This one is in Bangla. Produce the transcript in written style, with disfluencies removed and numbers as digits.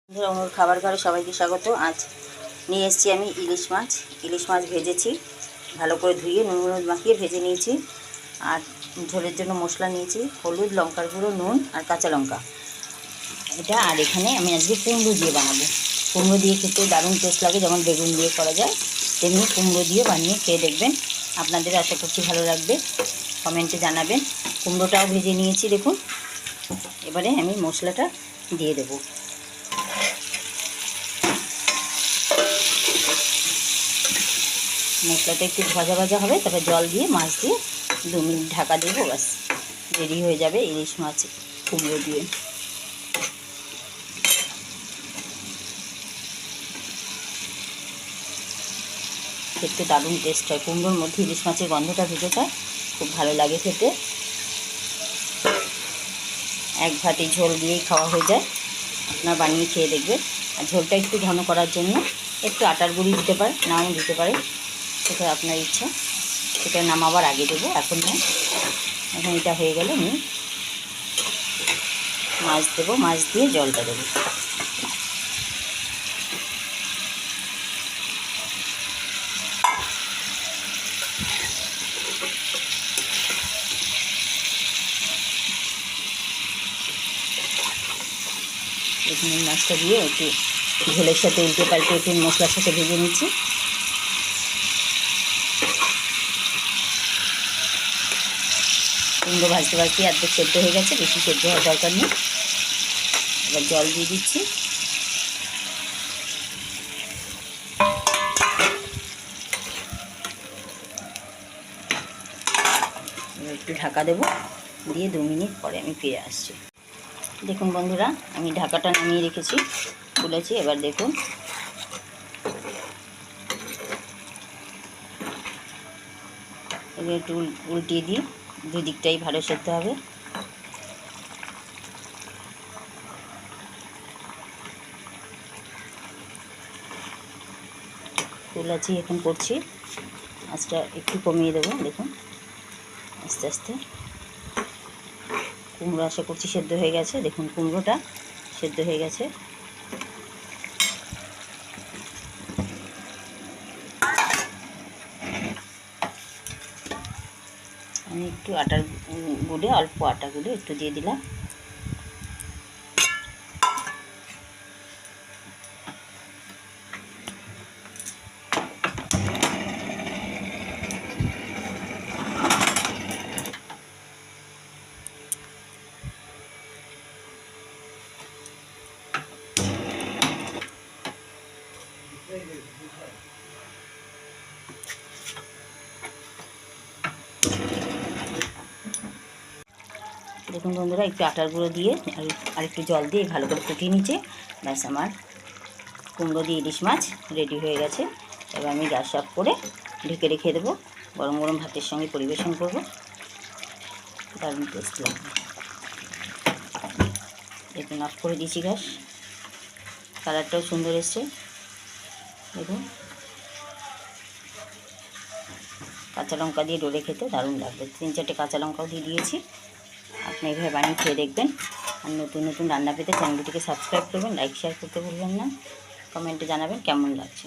ওর খাবার ঘরে সবাইকে স্বাগত। আজ নিয়ে এসেছি আমি ইলিশ মাছ ভেজেছি, ভালো করে ধুয়ে নুন হলুদ মাখিয়ে ভেজে নিয়েছি। আর ঝোলের জন্য মশলা নিয়েছি হলুদ, লঙ্কার গুঁড়ো, নুন আর কাঁচা লঙ্কা এটা। আর এখানে আমি আজকে কুমড়ো দিয়ে বানাবো। কুমড়ো দিয়ে খেতে দারুণ টেস্ট লাগে, যেমন বেগুন দিয়ে করা যায় তেমনি কুমড়ো দিয়ে বানিয়ে খেয়ে দেখবেন, আপনাদের আশা করছি ভালো লাগবে। কমেন্টে জানাবেন। কুমড়োটাও ভেজে নিয়েছি দেখুন। এবারে আমি মশলাটা দিয়ে দেবো। মশলাটা একটু ভাজা ভাজা হবে, তারপর জল দিয়ে মাছ দিয়ে 2 মিনিট ঢাকা দেবো, ব্যাস রেডি হয়ে যাবে ইলিশ মাছ কুমড়ো দিয়ে। খেতে দারুণ টেস্ট হয়, কুমড়োর মধ্যে ইলিশ মাছের গন্ধটা ঢুকে যায়, খুব ভালো লাগে খেতে। এক ভাতে ঝোল দিয়েই খাওয়া হয়ে যায়, আপনারা বানিয়ে খেয়ে দেখবেন। আর ঝোলটা একটু ঘন করার জন্য একটু আটার গুঁড়ি দিতে পারে, নাও দিতে পারে, সেটা আপনার ইচ্ছা। সেটা নামাবার আগে দেবো, এখন নয়। এখন এটা হয়ে গেলে আমি মাছ দেবো, মাছ দিয়ে জলটা দেবো। এখানে মাছটা দিয়ে একটু ঝোলের সাথে উল্টে পাল্টে একটু মশলার সাথে ভেজে নিচ্ছি। কুমড়ো ভাজতে ভাজতে অর্ধেক সেদ্ধ হয়ে গেছে, বেশি সেদ্ধ হওয়ার দরকার নেই। এবার জল দিয়ে দিচ্ছি। এবার একটু ঢাকা দেবো, দিয়ে 2 মিনিট পরে আমি ফিরে আসছি। দেখুন বন্ধুরা, আমি ঢাকাটা নামিয়ে রেখেছি, খুলেছি। এবার দেখুন এবার একটু উল্টিয়ে দিই, 2 দিকটাই ভালো সেদ্ধ হবে। খুলেছি, এখন করছি। আঁচটা একটু কমিয়ে দেবো। দেখুন আস্তে আস্তে কুমড়ো আশা করছি সেদ্ধ হয়ে গেছে। দেখুন কুমড়োটা সেদ্ধ হয়ে গেছে। আমি একটু আটার গুঁড়ে, অল্প আটা গুঁড়ে একটু দিয়ে দিলাম। দেখুন বন্ধুরা, একটু আটার গুঁড়ো দিয়ে আর একটু জল দিয়ে ভালো করে ফুটিয়ে নিচ্ছে। ব্যাস আমার কুমড়ো দিয়ে ইলিশ মাছ রেডি হয়ে গেছে। এবার আমি গ্যাস অফ করে ঢেকে রেখে দেবো, গরম গরম ভাতের সঙ্গে পরিবেশন করব, দারুণ টেস্ট লাগবে। দেখুন অফ করে দিয়েছি গ্যাস, কালারটাও সুন্দর এসছে। দেখুন কাঁচা লঙ্কা দিয়ে ডলে খেতে দারুণ লাগবে। 3-4টে কাঁচা লঙ্কাও দিয়ে দিয়েছি। আপনি এভাবে বানিয়ে খেয়ে দেখবেন। আর নতুন নতুন রান্না পেতে চ্যানেলটিকে সাবস্ক্রাইব করবেন, লাইক শেয়ার করতে ভুলবেন না। কমেন্টে জানাবেন কেমন লাগছে।